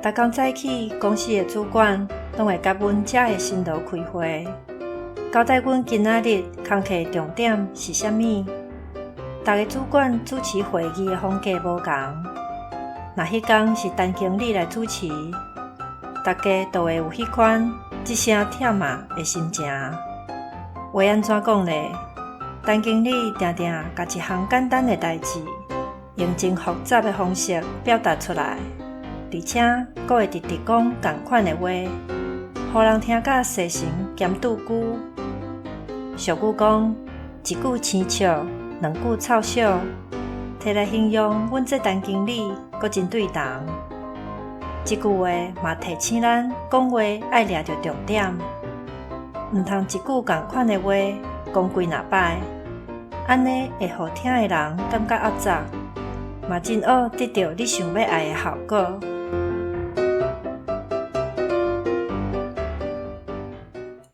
逐工早起，公司的主管拢会甲阮遮的新劳开会，交代阮今仔日工课重点是啥物。逐个主管主持会议的风格无同，若迄天是陈经理来主持，大家都会有迄款一声忝嘛的心情。话安怎讲呢？陈经理定定甲一项简单的代志，用真复杂的方式表达出来，而且阁会直直讲同款的话，互人听甲细神兼拄句。俗语讲，一句生笑，两句臭笑，摕来形容阮这陈经理阁真对同。这句话嘛提醒咱讲话爱抓着重点，毋通一句同款的话讲几若摆，安尼会互听的人感觉压榨，嘛真好得到你想要爱的效果。